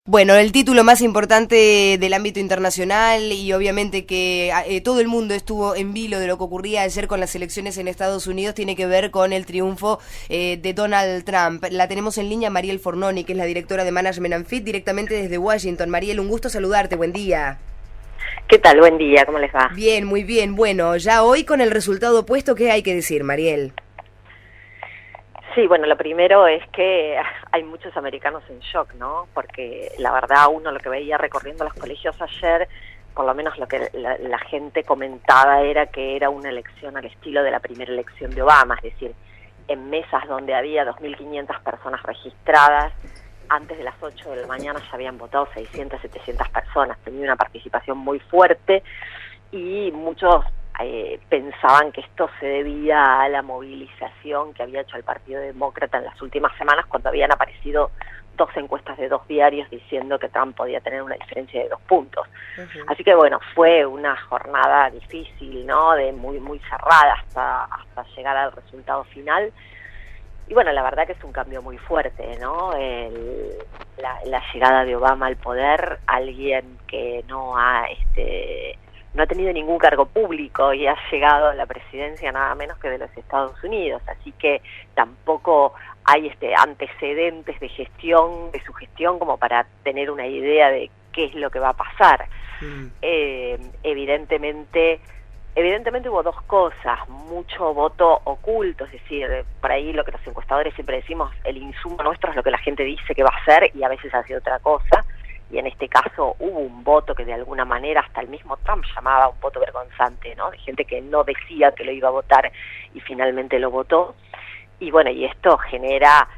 Bueno, el título más importante del ámbito internacional y obviamente que todo el mundo estuvo en vilo de lo que ocurría ayer con las elecciones en Estados Unidos tiene que ver con el triunfo de Donald Trump. La tenemos en línea Mariel Fornoni, que es la directora de Management and Fit, directamente desde Washington. Mariel, un gusto saludarte, buen día. ¿Qué tal? Buen día, ¿cómo les va? Bien, muy bien. Bueno, ya hoy con el resultado opuesto, ¿qué hay que decir, Mariel? Sí, bueno, lo primero es que hay muchos americanos en shock, ¿no? Porque la verdad uno lo que veía recorriendo los colegios ayer, por lo menos lo que la gente comentaba era que era una elección al estilo de la primera elección de Obama, es decir, en mesas donde había 2.500 personas registradas, antes de las 8 de la mañana ya habían votado 600, 700 personas, tenía una participación muy fuerte y muchos pensaban que esto se debía a la movilización que había hecho el Partido Demócrata en las últimas semanas cuando habían aparecido dos encuestas de dos diarios diciendo que Trump podía tener una diferencia de 2 puntos. Uh-huh. Así que bueno, fue una jornada difícil, ¿no? De muy cerrada hasta llegar al resultado final. Y bueno, la verdad que es un cambio muy fuerte, ¿no? La llegada de Obama al poder, alguien que no ha tenido ningún cargo público y ha llegado a la presidencia nada menos que de los Estados Unidos, así que tampoco hay antecedentes de su gestión como para tener una idea de qué es lo que va a pasar. Evidentemente hubo dos cosas, mucho voto oculto, es decir, por ahí lo que los encuestadores siempre decimos, el insumo nuestro es lo que la gente dice que va a hacer y a veces hace otra cosa. Y en este caso hubo un voto que de alguna manera hasta el mismo Trump llamaba un voto vergonzante, ¿no? De gente que no decía que lo iba a votar y finalmente lo votó. Y bueno, y esto genera,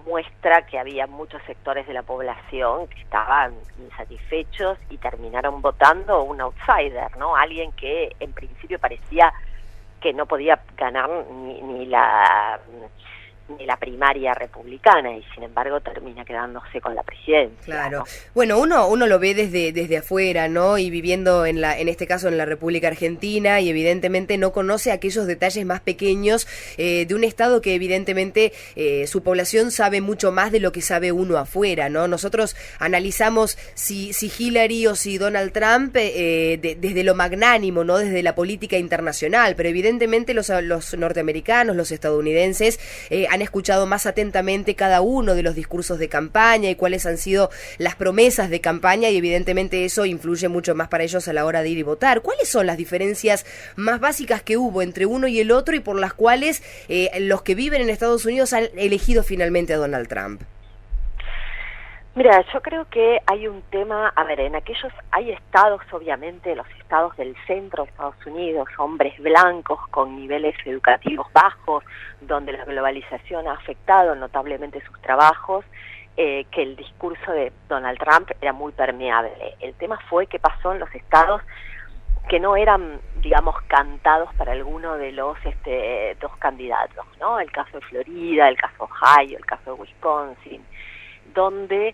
muestra que había muchos sectores de la población que estaban insatisfechos y terminaron votando un outsider, ¿no? Alguien que en principio parecía que no podía ganar ni la primaria republicana y sin embargo termina quedándose con la presidencia. Claro. ¿No? Bueno, uno lo ve desde afuera, ¿no? Y viviendo en este caso en la República Argentina y evidentemente no conoce aquellos detalles más pequeños de un estado que evidentemente su población sabe mucho más de lo que sabe uno afuera, ¿no? Nosotros analizamos si Hillary o si Donald Trump desde lo magnánimo, ¿no? Desde la política internacional, pero evidentemente los norteamericanos, los estadounidenses han escuchado más atentamente cada uno de los discursos de campaña y cuáles han sido las promesas de campaña y evidentemente eso influye mucho más para ellos a la hora de ir y votar. ¿Cuáles son las diferencias más básicas que hubo entre uno y el otro y por las cuales los que viven en Estados Unidos han elegido finalmente a Donald Trump? Mira, yo creo que hay un tema, hay estados, obviamente, los estados del centro de Estados Unidos, hombres blancos con niveles educativos bajos, donde la globalización ha afectado notablemente sus trabajos, que el discurso de Donald Trump era muy permeable. El tema fue qué pasó en los estados que no eran, digamos, cantados para alguno de los dos candidatos, ¿no? El caso de Florida, el caso de Ohio, el caso de Wisconsin, donde,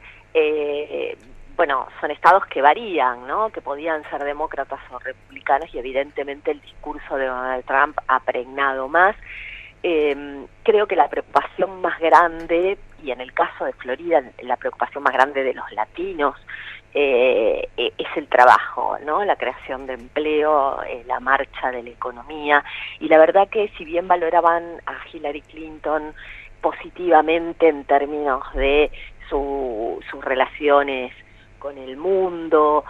son estados que varían, ¿no? Que podían ser demócratas o republicanos y evidentemente el discurso de Donald Trump ha pregnado más. Creo que la preocupación más grande, y en el caso de Florida, la preocupación más grande de los latinos es el trabajo, ¿no? La creación de empleo, la marcha de la economía, y la verdad que si bien valoraban a Hillary Clinton positivamente en términos de sus relaciones con el mundo,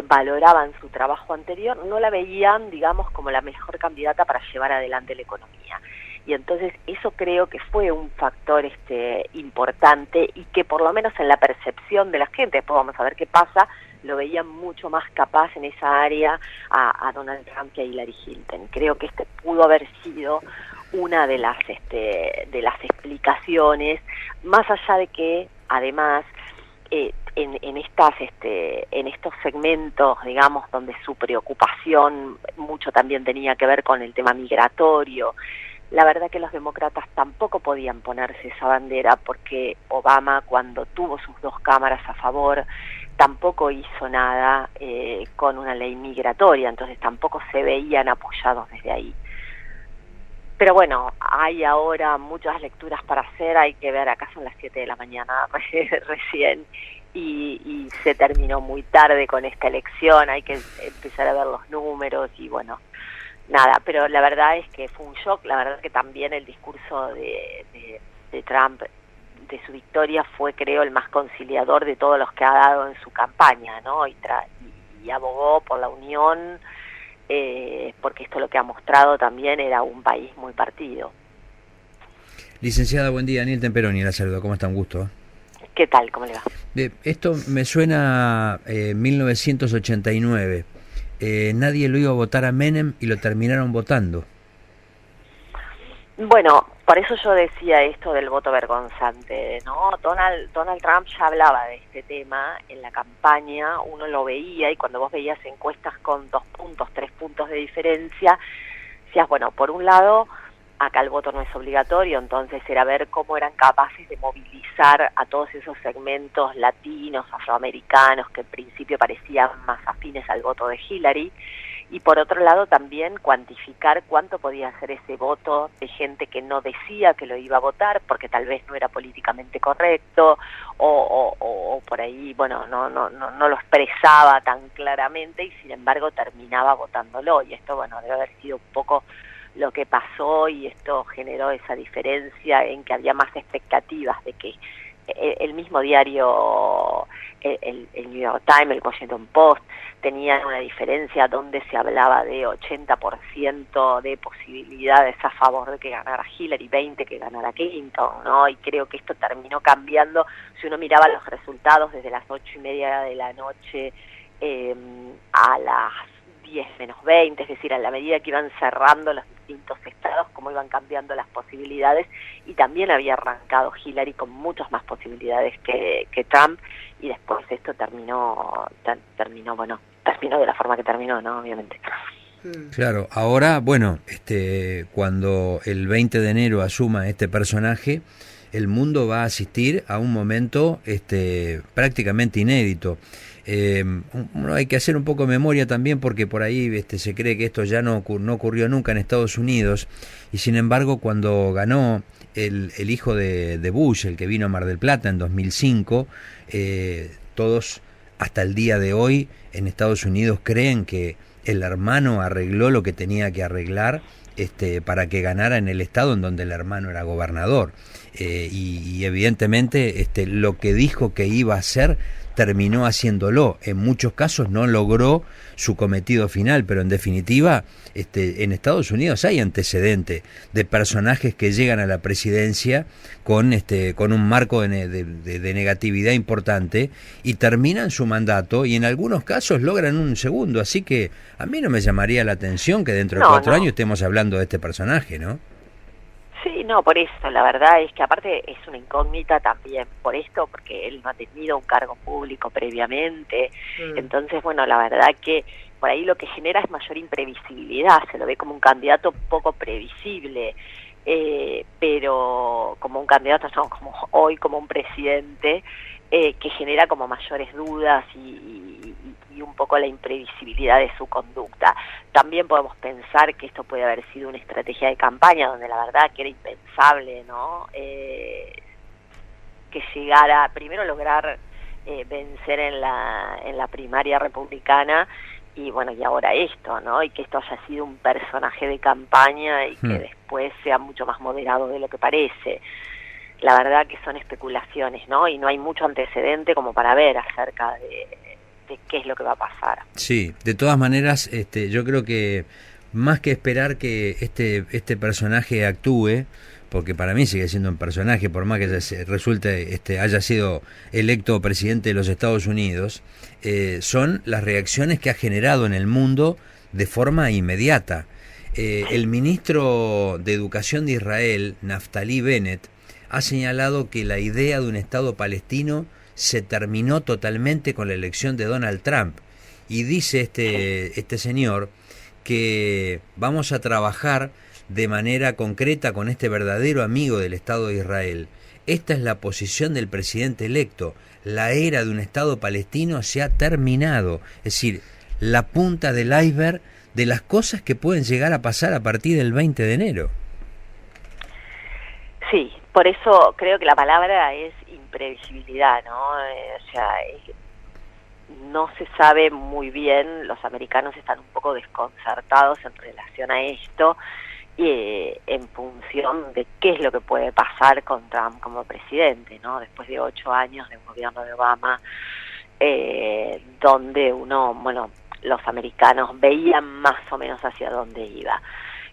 valoraban su trabajo anterior, no la veían, digamos, como la mejor candidata para llevar adelante la economía. Y entonces eso creo que fue un factor importante y que por lo menos en la percepción de la gente, después vamos a ver qué pasa, lo veían mucho más capaz en esa área a Donald Trump que a Hillary Clinton. Creo que pudo haber sido una de las explicaciones, más allá de que además en estos segmentos, digamos, donde su preocupación mucho también tenía que ver con el tema migratorio, la verdad que los demócratas tampoco podían ponerse esa bandera porque Obama, cuando tuvo sus dos cámaras a favor, tampoco hizo nada con una ley migratoria, entonces tampoco se veían apoyados desde ahí. Pero bueno, hay ahora muchas lecturas para hacer, hay que ver, acá son las 7 de la mañana recién, y se terminó muy tarde con esta elección, hay que empezar a ver los números y bueno, nada, pero la verdad es que fue un shock, la verdad que también el discurso de Trump, de su victoria, fue creo el más conciliador de todos los que ha dado en su campaña, ¿no? Y abogó por la unión, porque esto lo que ha mostrado también era un país muy partido. Licenciada, buen día. Daniel Temperoni, la saludo. ¿Cómo está? Un gusto. ¿Qué tal? ¿Cómo le va? Esto me suena 1989. Nadie lo iba a votar a Menem y lo terminaron votando. Bueno, por eso yo decía esto del voto vergonzante, ¿no? Donald Trump ya hablaba de este tema en la campaña, uno lo veía, y cuando vos veías encuestas con 2 puntos, 3 puntos de diferencia, decías, bueno, por un lado, acá el voto no es obligatorio, entonces era ver cómo eran capaces de movilizar a todos esos segmentos latinos, afroamericanos, que en principio parecían más afines al voto de Hillary, y por otro lado también cuantificar cuánto podía ser ese voto de gente que no decía que lo iba a votar porque tal vez no era políticamente correcto o por ahí, bueno, no lo expresaba tan claramente y sin embargo terminaba votándolo, y esto, bueno, debe haber sido un poco lo que pasó, y esto generó esa diferencia en que había más expectativas de que el mismo diario, el New York Times, el Washington Post, tenían una diferencia donde se hablaba de 80% de posibilidades a favor de que ganara Hillary, 20% que ganara Clinton, ¿no? Y creo que esto terminó cambiando. Si uno miraba los resultados desde las 8:30 de la noche a las 10:20, es decir, a la medida que iban cerrando los distintos estados, cómo iban cambiando las posibilidades, y también había arrancado Hillary con muchas más posibilidades que Trump, y después esto terminó de la forma que terminó, ¿no? Obviamente. Claro, ahora, bueno, cuando el 20 de enero asuma este personaje, el mundo va a asistir a un momento prácticamente inédito. Hay que hacer un poco de memoria también, porque por ahí se cree que esto ya no ocurrió nunca en Estados Unidos, y sin embargo cuando ganó el hijo de Bush, el que vino a Mar del Plata en 2005, todos hasta el día de hoy en Estados Unidos creen que el hermano arregló lo que tenía que arreglar para que ganara en el estado en donde el hermano era gobernador, y evidentemente lo que dijo que iba a hacer terminó haciéndolo. En muchos casos no logró su cometido final, pero en definitiva en Estados Unidos hay antecedentes de personajes que llegan a la presidencia con un marco de negatividad importante y terminan su mandato, y en algunos casos logran un segundo, así que a mí no me llamaría la atención que dentro de 4 años estemos hablando de este personaje, ¿no? Sí, no, por eso, la verdad es que aparte es una incógnita también por esto, porque él no ha tenido un cargo público previamente, entonces, bueno, la verdad que por ahí lo que genera es mayor imprevisibilidad, se lo ve como un candidato poco previsible, pero como un candidato, no, como hoy como un presidente, que genera como mayores dudas y un poco la imprevisibilidad de su conducta. También podemos pensar que esto puede haber sido una estrategia de campaña donde la verdad que era impensable, ¿no? Que llegara, primero lograr vencer en la primaria republicana, y bueno, y ahora esto, ¿no? Y que esto haya sido un personaje de campaña y que después sea mucho más moderado de lo que parece. La verdad que son especulaciones, ¿no? Y no hay mucho antecedente como para ver acerca de qué es lo que va a pasar. Sí, de todas maneras, yo creo que más que esperar que este personaje actúe, porque para mí sigue siendo un personaje, por más que haya sido electo presidente de los Estados Unidos, son las reacciones que ha generado en el mundo de forma inmediata. El ministro de Educación de Israel, Naftali Bennett, ha señalado que la idea de un Estado palestino se terminó totalmente con la elección de Donald Trump, y dice este señor que vamos a trabajar de manera concreta con este verdadero amigo del Estado de Israel. Esta es la posición del presidente electo. La era de un Estado palestino se ha terminado. Es decir, la punta del iceberg de las cosas que pueden llegar a pasar a partir del 20 de enero. Sí, por eso creo que la palabra es imprevisibilidad, ¿no? O sea, no se sabe muy bien, los americanos están un poco desconcertados en relación a esto, en función de qué es lo que puede pasar con Trump como presidente, ¿no? Después de 8 años de un gobierno de Obama, donde los americanos veían más o menos hacia dónde iba.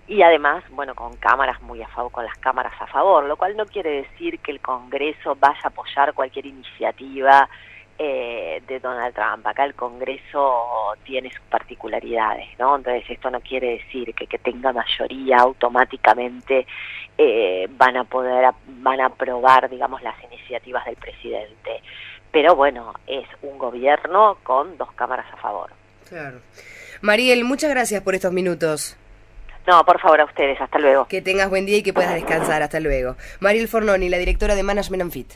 Y además, bueno, con cámaras muy a favor, con las cámaras a favor, lo cual no quiere decir que el Congreso vaya a apoyar cualquier iniciativa de Donald Trump. Acá el Congreso tiene sus particularidades, ¿no? Entonces esto no quiere decir que tenga mayoría automáticamente van a aprobar, digamos, las iniciativas del presidente. Pero bueno, es un gobierno con 2 cámaras a favor. Claro. Mariel, muchas gracias por estos minutos. No, por favor, a ustedes. Hasta luego. Que tengas buen día y que puedas descansar. Hasta luego. Mariel Fornoni, la directora de Management and Fit.